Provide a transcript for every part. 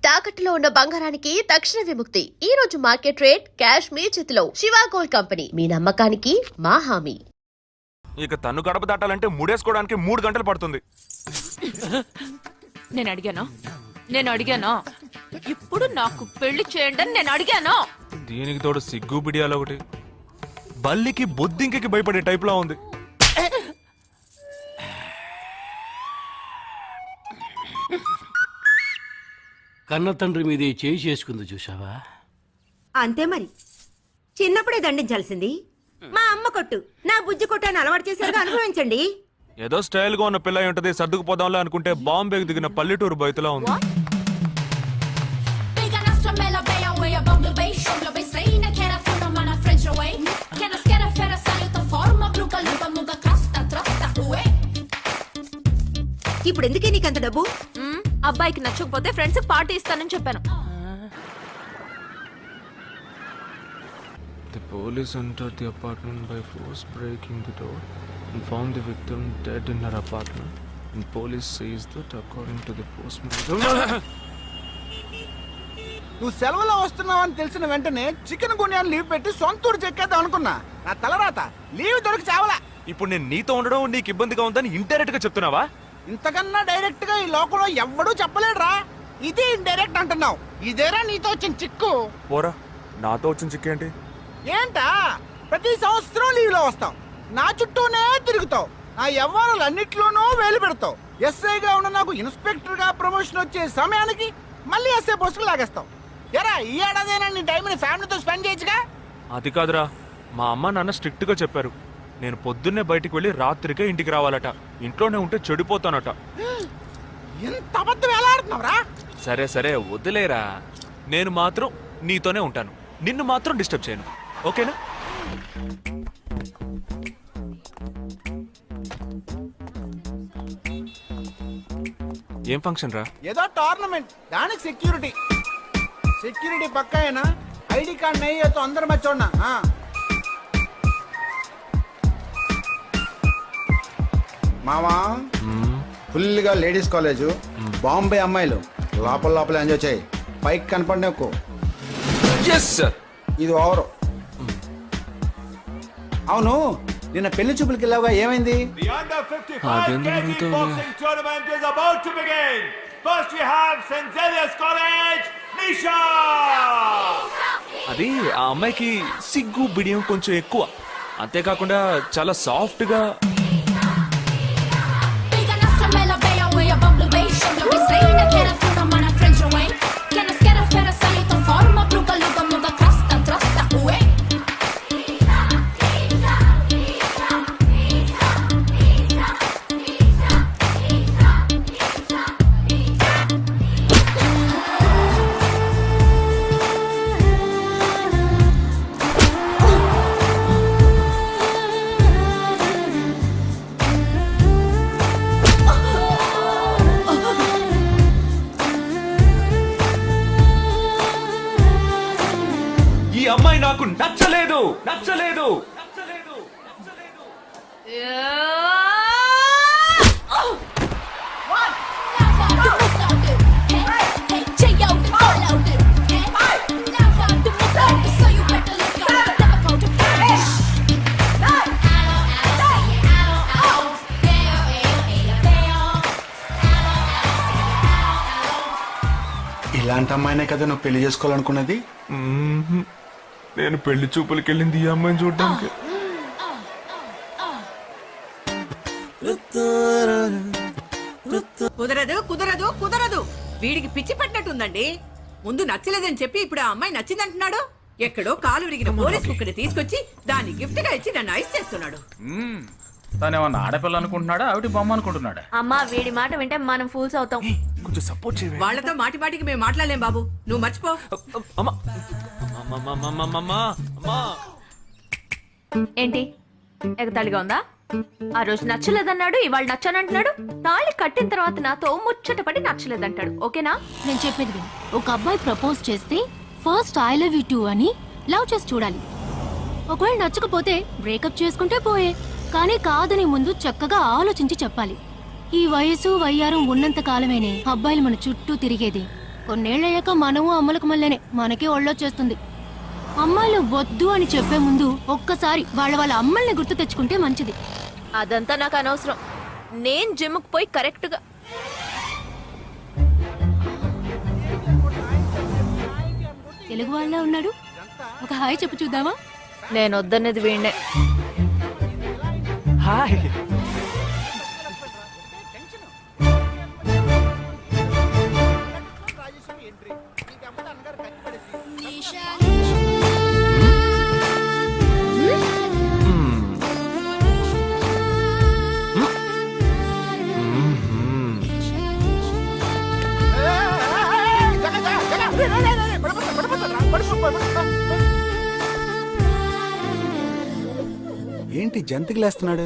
తాకట్టులో ఉన్న బంగారానికి తక్షణ విముక్తి. ఈ రోజు మార్కెట్ రేట్ క్యాష్ మీ చేతిలో. శివ గోల్డ్ కంపెనీ, మీ నమ్మకానికి మా హామీ. ఇక తన్ను గడప దాటాలంటే ముడేసుకోవడానికి 3 గంటలు పడుతుంది. నేను అడిగానా ఇప్పుడు నాకు పెళ్లి చేయండి అని నేను అడిగానా? దీనికి తోడు సిగ్గు బిడియాలో ఒకటి. బల్లికి బొద్దింకకి భయపడే టైప్ లా ఉంది. కన్న తండ్రి మీదే చేయి చేసుకుంది చూసావా? అంతే మరి, చిన్నప్పుడే దండించాల్సింది. మా అమ్మ కొట్టు, నా బుజ్జి కొట్టు అని అలవాటు చేశారుగా, అనుభవించండి. ఏదో స్టైల్ గా ఉన్న పిల్ల ఉంటది, సర్దుకుపోదాంలే అనుకుంటే బాంబేకి దిగిన పల్లెటూరు బయటలా ఉంది. ఇప్పుడు ఎందుకే నీకంత డబ్బు? అబ్బాయికి నచ్చకపోతే ఫ్రెండ్స్ పార్టీ ఇస్తానని చెప్పాను. The police entered the apartment by force, breaking the door and found the victim dead in her apartment. And police says that according to the postmortem. నువ్వు సెలవులో వస్తున్నావని తెలిసిన వెంటనే చికెన్ గున్యాన్ని లీవ్ పెట్టి సొంతూరు చెక్కేద్దాం అనుకున్నా. నా తలరాత లీవ్ దొరికి చావలా. ఇప్పుడు నేను నీతో ఉండడం నీకు ఇబ్బందిగా ఉందని ఇండైరెక్ట్ గా చెప్తున్నావా? ఇంతకన్నా డైరెక్ట్ గా ఈ లోకంలో ఎవ్వడూ చెప్పలేడురా. ఇది ఇండైరెక్ట్ అంటున్నావు. ఇదేరా నీతో వచ్చిన చిక్కు. పోరా, నాతో వచ్చిన చిక్కేంటి? ఏంటా ప్రతి సంవత్సరం లీవ్ లో వస్తావు, నా చుట్టూనే తిరుగుతావు, నా వ్యవహారాలన్నిట్లోనూ వేలు పెడతావు. ఎస్ఐగా ఉన్న నాకు ఇన్స్పెక్టర్ గా ప్రమోషన్ వచ్చే సమయానికి మళ్ళీ ఎస్ఐ పోస్టుకు లాగేస్తావు. ఎరా ఈ ఏడాదైనా నీ టైంని ఫ్యామిలీతో స్పెండ్ చేయొచ్చుగా. అది కాదురా, మా అమ్మ నాన్న స్ట్రిక్ట్ గా చెప్పారు. నేను పొద్దున్నే బయటికి వెళ్ళి రాత్రికే ఇంటికి రావాలట. ఇంట్లోనే ఉంటే చెడిపోతానట. ఎంత అబద్ధం ఎలా ఆడుతున్నావురా? సరే సరే వదిలేరా, నేను మాత్రం నీతోనే ఉంటాను, నిన్ను మాత్రం డిస్టర్బ్ చేయను, ఓకేనా? ఏం ఫంక్షన్ రా? ఏదో టోర్నమెంట్, దానికి సెక్యూరిటీ పక్కా అయినా ఐడి కార్డ్ నయ్యేతో అందరు మర్చోన్నా. మామా ఫుల్గా లేడీస్ కాలేజు, బాంబే అమ్మాయిలు లోపల ఎంజాయ్ చేయి. పైకి కనపడి ఎక్కువ. ఇది ఓవరు. అవును, నిన్న పెళ్లి చూపులకి వెళ్ళావుగా, ఏమైంది? అది ఆ అమ్మాయికి సిగ్గు బిడియం కొంచెం ఎక్కువ. అంతేకాకుండా చాలా సాఫ్ట్ గా. ఈ అమ్మాయి నాకు నచ్చలేదు. ఇలాంటి అమ్మాయినే కదా నువ్వు పెళ్లి చేసుకోవాలనుకున్నది? నేను పెళ్లి చూపులకి వెళ్ళింది ఈ అమ్మాయిని చూడడానికి. కుదరదు. వీడికి పిచ్చి పట్టినట్టుందండి. ముందు నచ్చలేదని చెప్పి ఇప్పుడు ఆ అమ్మాయి నచ్చిందంటున్నాడు. ఎక్కడో కాలు విరిగిన పోలీస్ కుక్కని తీసుకొచ్చి దాన్ని గిఫ్ట్ గా ఇచ్చి నన్ను ఐస్ చేస్తున్నాడు. తనేమన్నా ఆడపిల్ల అనుకుంటున్నాడా, ఆవిడ బొమ్మ అనుకుంటున్నాడా? అమ్మా, వీడి మాట వింటే మనం ఫూల్స్ అవుతాం. కొంచెం సపోర్ట్ చేయండి. వాళ్ళతో మాటికి మేము మాట్లాడలేం బాబు, నువ్వు మర్చిపో. ఏంటి ఎగతాళిగా ఉందా? ఆ రోజు నచ్చలేదన్నాడు, ఇవాళ నచ్చానంటున్నాడు. తాళి కట్టిన తర్వాత నాతో ముచ్చటపడి నచ్చలేదంటాడు. ఓకేనా? నేను చెప్పేది విను. ఒక అబ్బాయి ప్రపోజ్ చేస్తే first I love you two అని లవ్ చేసి చూడాలి. ఒకవేళ నచ్చకపోతే బ్రేకప్ చేసుకుంటే పోయే. కానీ కాదని ముందు చక్కగా ఆలోచించి చెప్పాలి. ఈ వయసు వయ్యారం ఉన్నంత కాలమేనే అబ్బాయిలు మన చుట్టూ తిరిగేది. కొన్నేళ్ళయ్యాక మనము అమ్మలకు మళ్ళీనే మనకే ఒళ్ళొచ్చేస్తుంది. అమ్మాయిలు వద్దు అని చెప్పే ముందు ఒక్కసారి వాళ్ళ అమ్మల్ని గుర్తు తెచ్చుకుంటే మంచిది. అదంతా నాకు అనవసరం. నేను జిమ్కి పోయి కరెక్ట్గా తెలుగు వాళ్ళ ఉన్నాడు, ఒక హాయ్ చెప్పు చూద్దామా? నేను వద్దనేది వీణ్ణే. హాయ్. ఏంటి జంతికలేస్తున్నాడు?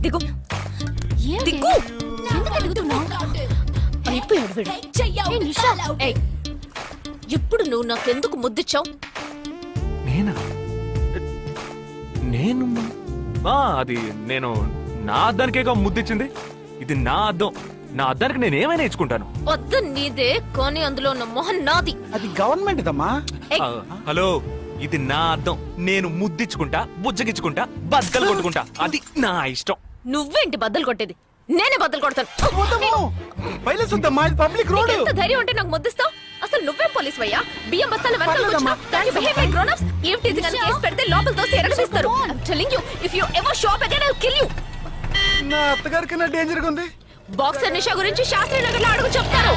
దిగు ఏంటి? దిగు. ఎందుకు దిగుతున్నావ్? అయిపోయాడు వీడు. ఏ నిషా, ఏయ్, ఇప్పుడు నువ్వు నాకెందుకు ముద్దిచ్చావు? నేనా? నేను అది నేను నా అద్దానికేగా ముద్దిచ్చింది. ఇది నా అద్దం. నా అద్దానికి నేను ఏమైనా ఇచ్చుకుంటాను. వద్దు నీదే, కానీ అందులో ఉన్న మొహం నాది. అది గవర్నమెంట్ దమ్మా. ఏయ్, హలో, ఇది నా అద్దం. నేను ముద్దిచ్చుకుంటా, బుజ్జగిచ్చుకుంటా, బద్దలు కొట్టుకుంటా. అది నా ఇష్టం. నువ్వేంటి బద్దలు కొట్టేది? నేనే బద్దలు కొడతాను. Public road. ఎంత ధైర్యం ఉంటే నాకు ముద్దిస్తావు? అసలు నువ్వే పోలీస్ వయ్యా? బియ్యం బస్తాలు వెనకాల పర్లేదమ్మా. కూర్చున్నావు. కానీ behave like grown-ups. ఏం teasing అని కేసు పెడితే లోపల తోసి ఎరగదీస్తారు. I'm telling you, if you ever show up again, I'll kill you. నా అత్తగారికి నా డేంజర్ గా ఉంది. బాక్సర్ నిషా గురించి శాస్త్రి నగర్ లో అడుగు చెప్తారు.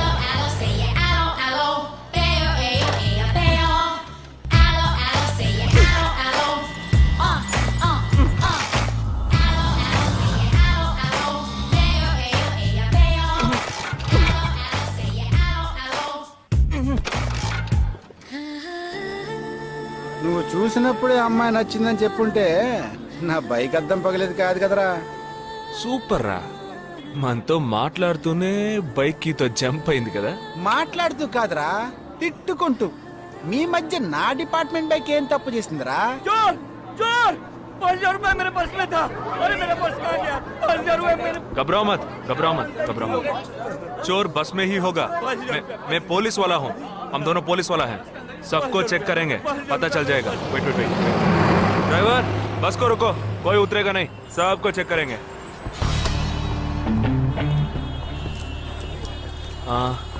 నువ్వు చూసినప్పుడే అమ్మాయి నచ్చిందని చెప్పుంటే నా బైక్ అద్దం పగలేదు కాదు కదరా. సూపర్ రా. మనతో మాట్లాడుతూనే బైక్ కీతో జంప్ అయింది కదా. మాట్లాడుతూ కాదురా, తిట్టుకుంటూ. మీ మధ్య నా డిపార్ట్మెంట్ బైక్ ఏం తప్పు చేసిందిరా? घबराओ मत, घबराओ मत, घबराओ मत. चोर बस में ही होगा. मैं पुलिस वाला हूँ. हम दोनों पुलिस वाला हैं. सबको चेक करेंगे, पता चल जाएगा. Wait wait wait. ड्राइवर, बस को रुको. कोई उतरेगा नहीं. सबको चेक करेंगे.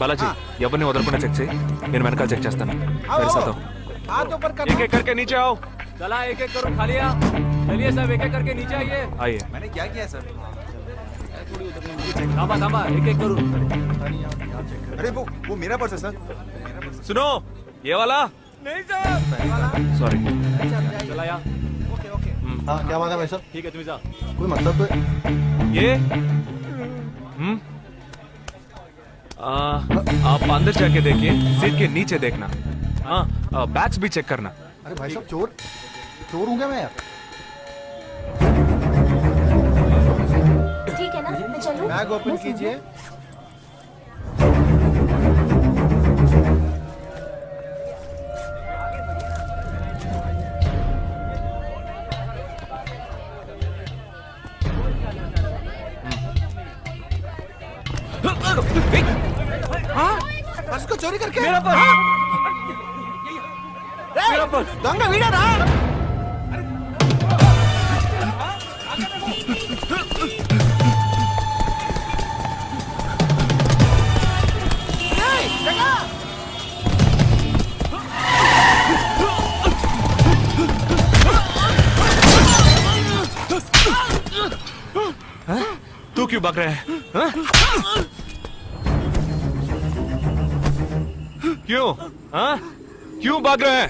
बालाजी, ఎవరిని వదలకుండా చెక్ చేయి. నేను వెనకాల చెక్ చేస్తాను. मेरे साथ आओ. हाथ ऊपर कर. एक एक करके नीचे आओ. चला एक एक करो, खाली आ. चलिए सब एक एक करके नीचे आइए. आइए. मैंने क्या किया सर? थामा थामा, एक एक करो. अरे वो मेरा पर्स है सर. सुनो, ये वाला. नहीं सर. सॉरी. चला या. Okay okay. हाँ क्या बात है भाई साहब? ठीक है, तुम जा. कोई मतलब ये आप अंदर जाके देखिए. सीट के नीचे देखना. हाँ, बैग्स भी चेक करना. अरे भाई साहब चोर चोर हूँ क्या मैं यार? ठीक है ना, मैं चलूं? बैग ओपन कीजिए. हाँ? पर्स को चोरी करके? मेरा पर्स. मेरा पर्स. दंगा वीडा रा. तू क्यों भाग रहा है? हाँ? क्यों? हाँ? क्यों भाग रहा है?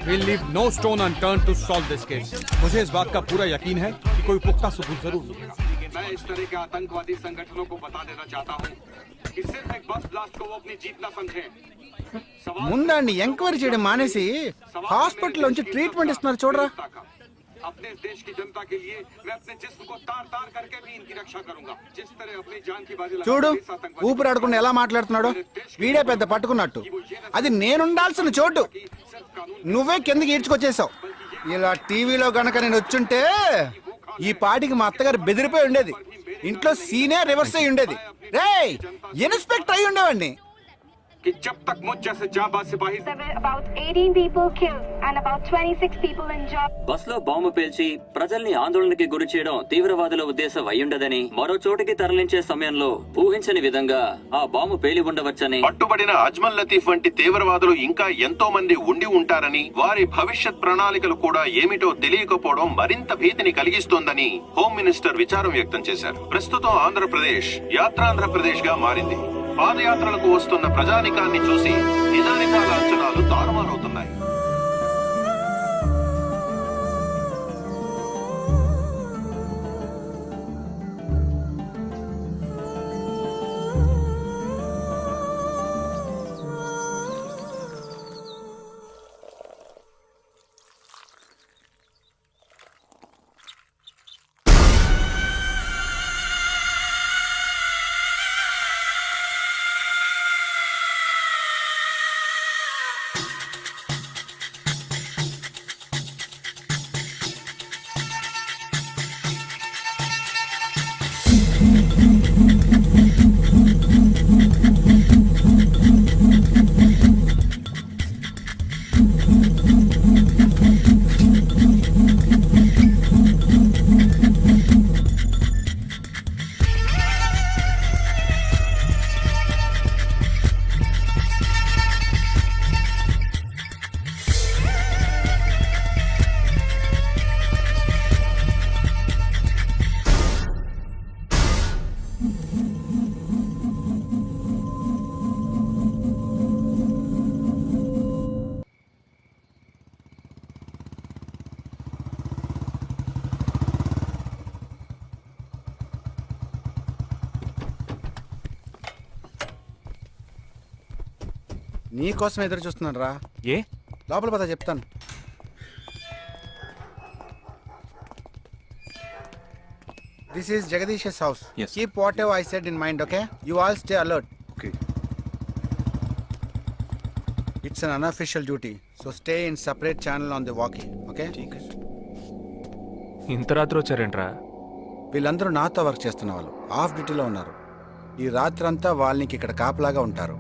We'll leave no stone unturned to solve this case. मुझे इस बात का पूरा यकीन है कि कोई पुख्ता सबूत जरूर मिलेगा। मैं इस तरह के आतंकवादी संगठनों को बता देना चाहता हूँ कि सिर्फ एक बस ब्लास्ट को वो अपनी जीत न समझें। ముందండి ఎంక్వైరీ చేయడం మానేసి హాస్పిటల్ నుంచి ట్రీట్మెంట్ ఇస్తున్నారు చూడరా. अपने देश की जनता के लिए मैं अपने जिस्म को तार तार करके भी इनकी रक्षा करूंगा। जिस तरह अपनी जान की बाजी చూడు ఊపిరాడకుండా ఎలా మాట్లాడుతున్నాడు. వీడే పెద్ద పట్టుకున్నట్టు. అది నేనుండాల్సిన చోటు నువ్వే కిందకి ఈడ్చుకొచ్చేసావు. ఇలా టీవీలో గనక నేను వచ్చుంటే ఈ పాటికి మా అత్తగారు బెదిరిపోయి ఉండేది. ఇంట్లో సీనే రివర్స్ అయి ఉండేది. రేయ్ ఇన్స్పెక్టర్ అయి ఉండేవాడిని. कि जब तक मुझ जैसे जाबाज सिपाही about 18 people killed and about 26 people injured. Bus లో బాంబు పేల్చి ప్రజల్ని ఆందోళనకి గురి చేయడం తీవ్రవాదుల ఉద్దేశం అయ్యుండదని, మరో చోటికి తరలించే సమయంలో ఊహించని విధంగా ఆ బాంబు పేలి ఉండవచ్చని, పట్టుబడిన అజ్మల్ లతీఫ్ వంటి తీవ్రవాదులు ఇంకా ఎంతో మంది ఉండి ఉంటారని, వారి భవిష్యత్ ప్రణాళికలు కూడా ఏమిటో తెలియకపోవడం మరింత భీతిని కలిగిస్తోందని హోమ్ మినిస్టర్ విచారం వ్యక్తం చేశారు. ప్రస్తుతం ఆంధ్రప్రదేశ్ యాత్రాంధ్రప్రదేశ్ గా మారింది. పాదయాత్రలకు వస్తున్న ప్రజానికాన్ని చూసి నిజానిజాల అంచనాలు తారుమారవుతున్నాయి. నీకోసం ఎదురు చూస్తున్నాను రా. ఏ లోపల పద చెప్తాను. This is Jagadish's house. Yes. Keep whatever I said in mind, okay? You all stay alert. Okay. It's an unofficial duty, so stay in separate channel on the walkie, okay? ఇంత రాత్రి వచ్చారేంట్రా? వీళ్ళందరూ నాతో వర్క్ చేస్తున్న వాళ్ళు of డ్యూటీలో ఉన్నారు. ఈ రాత్రంతా వాళ్ళకి ఇక్కడ కాపలాగా ఉంటారు.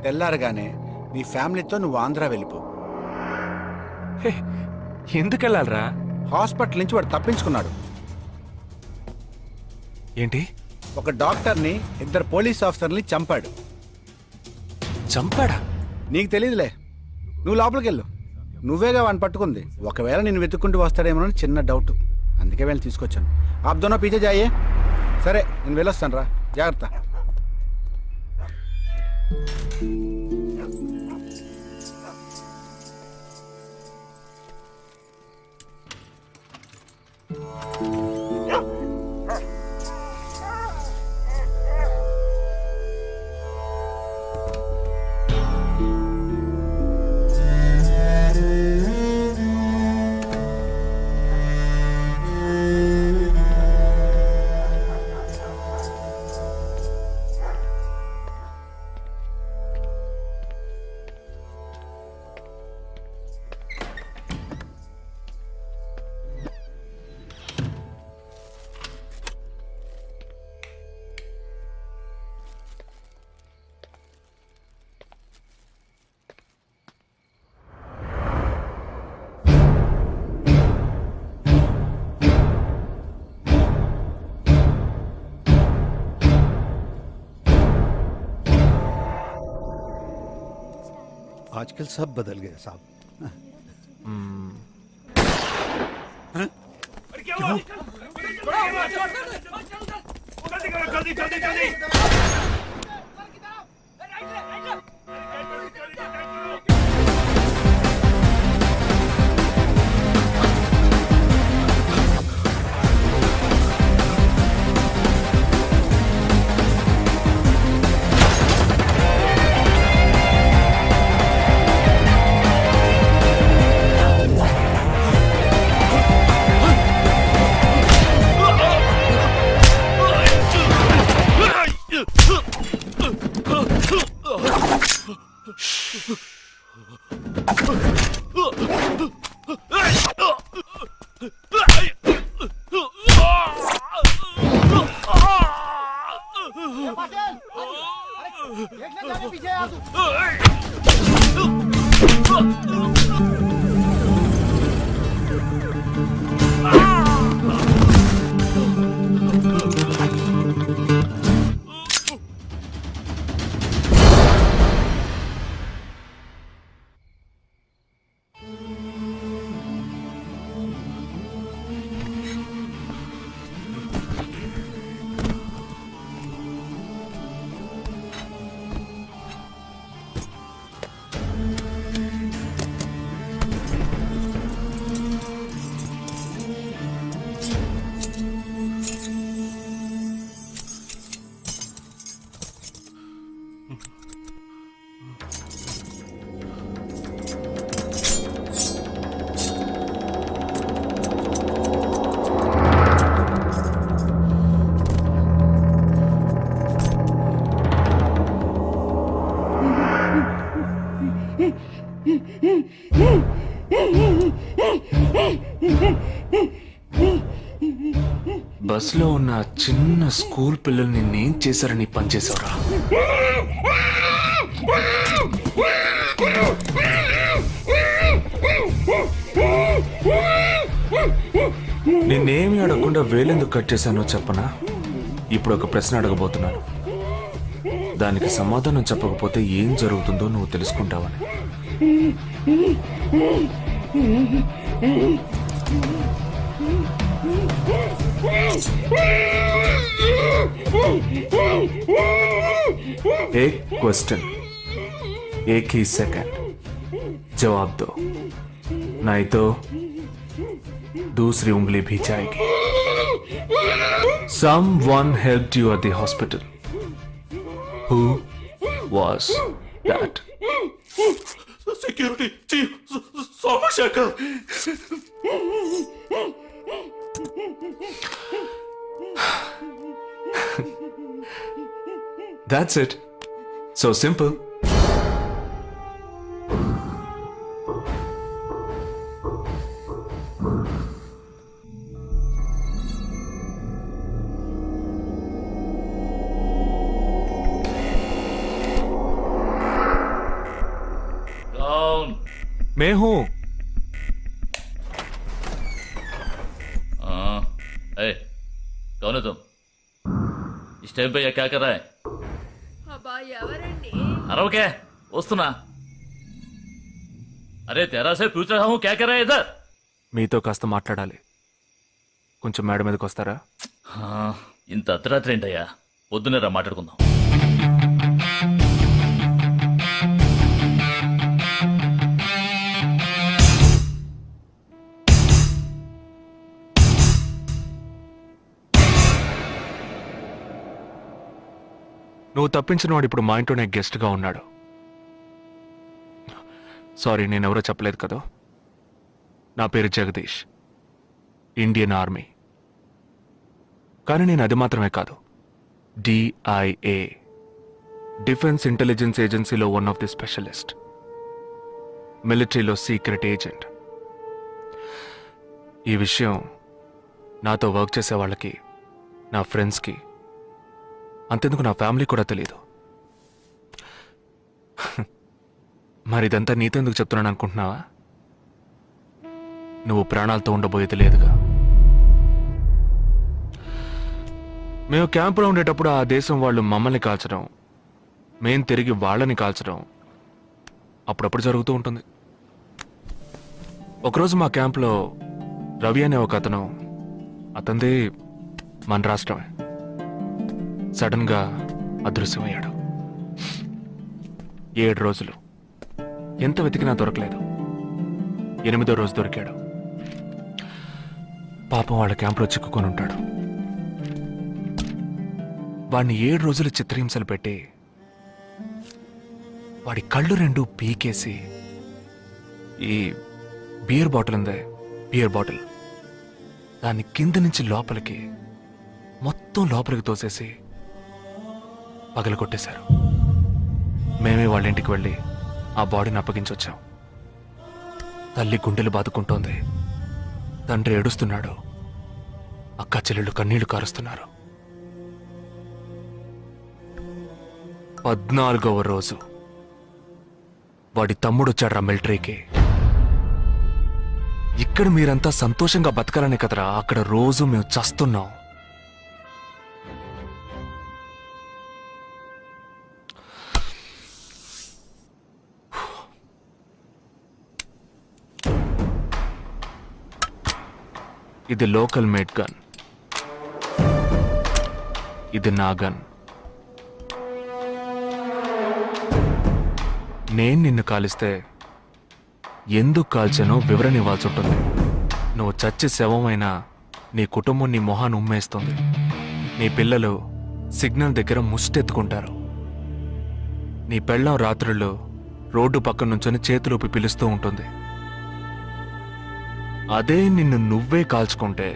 తెల్లారగానే నీ ఫ్యామిలీతో నువ్వు ఆంధ్ర వెళ్ళిపో. ఎందుకు వెళ్ళాలరా? హాస్పిటల్ నుంచి వాడు తప్పించుకున్నాడు. ఏంటి? ఒక డాక్టర్ని, 2 పోలీస్ ఆఫీసర్ని చంపాడు. చంపాడా? నీకు తెలియదులే, నువ్వు లోపలికి వెళ్ళు. నువ్వేగా వాడిని పట్టుకుంది. ఒకవేళ నేను వెతుక్కుంటూ వస్తాడేమోనని చిన్న డౌట్, అందుకే వెళ్ళి తీసుకొచ్చాను. ఆప్ దోనో పీछे जाइए. సరే నేను వెళ్ళొస్తాను రా, జాగ్రత్త. आजकल सब बदल गया साहब. బస్లో ఉన్న చిన్న స్కూల్ పిల్లల్ని నేను చేశారని పనిచేశావురా. నిన్నేమి అడగకుండా వేలెందుకు కట్ చేశానో చెప్పనా? ఇప్పుడు ఒక ప్రశ్న అడగబోతున్నాను. దానికి సమాధానం చెప్పకపోతే ఏం జరుగుతుందో నువ్వు తెలుసుకుంటావని. एक क्वेश्चन एक ही सेकंड जवाब दो, नहीं तो दूसरी उंगली भी जाएगी. Someone helped you at the hospital. Who was that? Security chief Somashekar. That's it. So simple. कौन? मैं हूं. कौन है तुम? इस टाइम पे ये क्या कर रहा है? अरे वस्तुना अरे तेरा से पूछ रहा हूँ क्या कर रहा है इधर? మీతో కాస్త మాట్లాడాలి. కొంచెం మేడ మీదకి వస్తారా? ఇంత అర్ధరాత్రి ఏంటయ్యా? పొద్దునే రా మాట్లాడుకుందాం. నువ్వు తప్పించిన వాడు ఇప్పుడు మా ఇంట్లోనే గెస్ట్గా ఉన్నాడు. సారీ, నేనెవరో చెప్పలేదు కదా. నా పేరు జగదీష్, ఇండియన్ ఆర్మీ. కానీ నేను అది మాత్రమే కాదు, DIA, డిఫెన్స్ ఇంటెలిజెన్స్ ఏజెన్సీలో వన్ ఆఫ్ ది స్పెషలిస్ట్, మిలిటరీలో సీక్రెట్ ఏజెంట్. ఈ విషయం నాతో వర్క్ చేసే వాళ్ళకి, నా ఫ్రెండ్స్కి, అంతెందుకు నా ఫ్యామిలీ కూడా తెలియదు. మరి ఇదంతా నీతెందుకు చెప్తున్నాను అనుకుంటున్నావా? నువ్వు ప్రాణాలతో ఉండబోయేది లేదుగా. మేము క్యాంపులో ఉండేటప్పుడు ఆ దేశం వాళ్ళు మమ్మల్ని కాల్చడం, మేం తిరిగి వాళ్ళని కాల్చడం అప్పుడప్పుడు జరుగుతూ ఉంటుంది. ఒకరోజు మా క్యాంప్లో రవి అనే ఒక అతను, అతనిది మన రాష్ట్రమే, సడన్ గా అదృశ్యమయ్యాడు. 7 రోజులు ఎంత వెతికినా దొరకలేదు. 8వ రోజు దొరికాడు. పాపం వాళ్ళ క్యాంపులో చిక్కుకొని ఉంటాడు. వాడిని 7 రోజులు చిత్రహింసలు పెట్టి వాడి కళ్ళు 2 పీకేసి ఈ బియర్ బాటిల్ ఉందే, బియర్ బాటిల్, దాన్ని కింద నుంచి లోపలికి మొత్తం లోపలికి తోసేసి పగల కొట్టేశారు. మేమే వాళ్ళ ఇంటికి వెళ్ళి ఆ బాడీని అప్పగించొచ్చాం. తల్లి గుండెలు బాదుకుంటోంది, తండ్రి ఏడుస్తున్నాడు, అక్క చెల్లెళ్ళు కన్నీళ్లు కారుస్తున్నారు. 14వ రోజు వాడి తమ్ముడు వచ్చాడ్రా మిలిటరీకి. ఇక్కడ మీరంతా సంతోషంగా బతకాలనే కదరా అక్కడ రోజు మేము చస్తున్నాం. ఇది లోకల్ మేడ్ గన్, ఇది నా గన్. నేను నిన్ను కాలిస్తే ఎందుకు కాల్చానో వివరణ ఇవ్వాల్సి ఉంటుంది. నువ్వు చచ్చి శవమైనా నీ కుటుంబం నీ మొహాన్ని ఉమ్మేస్తుంది. నీ పిల్లలు సిగ్నల్ దగ్గర ముష్టెత్తుకుంటారు. నీ పెళ్ళం రాత్రుళ్ళు రోడ్డు పక్కన నుంచొని చేతులూపి పిలుస్తూ ఉంటుంది. అదే నిన్ను నువ్వే కాల్చుకుంటే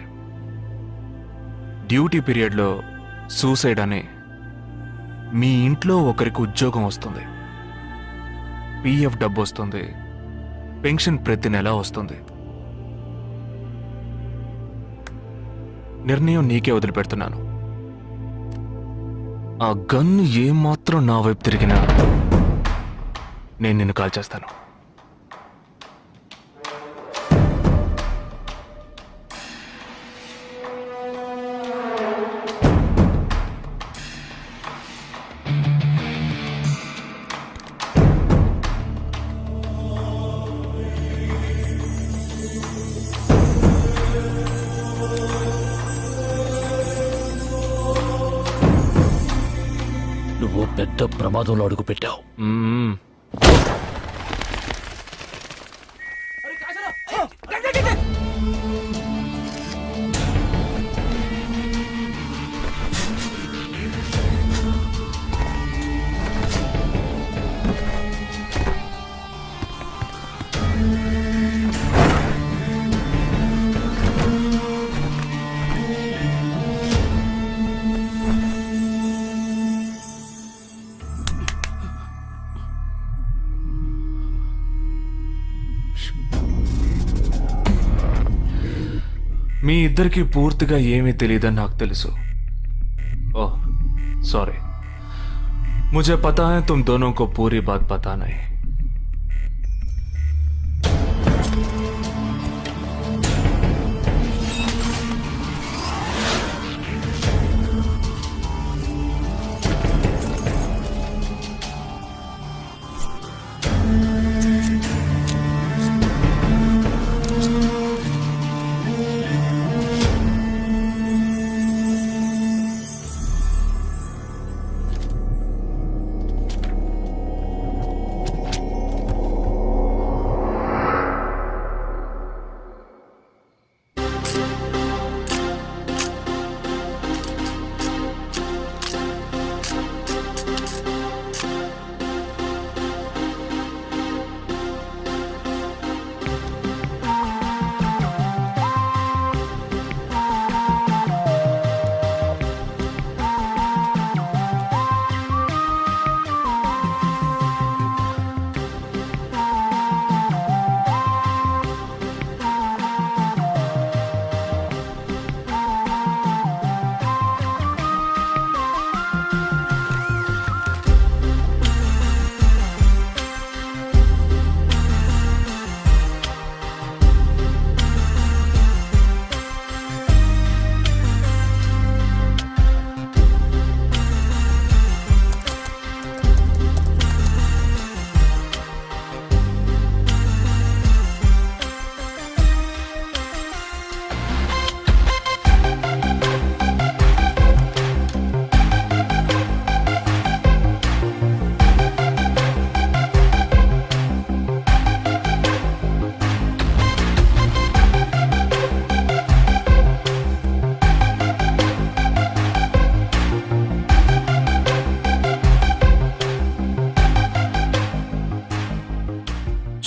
డ్యూటీ పీరియడ్లో సూసైడ్ అని మీ ఇంట్లో ఒకరికి ఉద్యోగం వస్తుంది, పిఎఫ్ డబ్బు వస్తుంది, పెన్షన్ ప్రతి నెల వస్తుంది. నిర్ణయం నీకే వదిలిపెడుతున్నాను. ఆ గన్ ఏమాత్రం నా వైపు తిరిగినా నేను నిన్ను కాల్చేస్తాను. నువ్వు పెద్ద ప్రమాదంలో అడుగు పెట్టావు. మీ ఇద్దరికి పూర్తిగా ఏమీ తెలియదని నాకు తెలుసు. ओह सॉरी, मुझे पता है तुम दोनों को पूरी बात पता नहीं.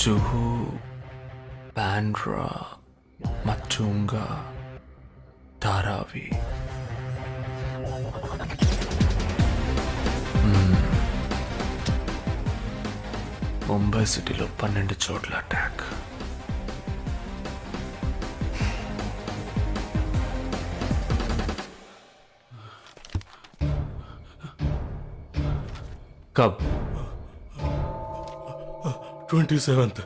जुहू, बांद्रा, मटुंगा, धारावी. ముంబై సిటీలో 12 చోట్ల అటాక్. కబ్ 27th.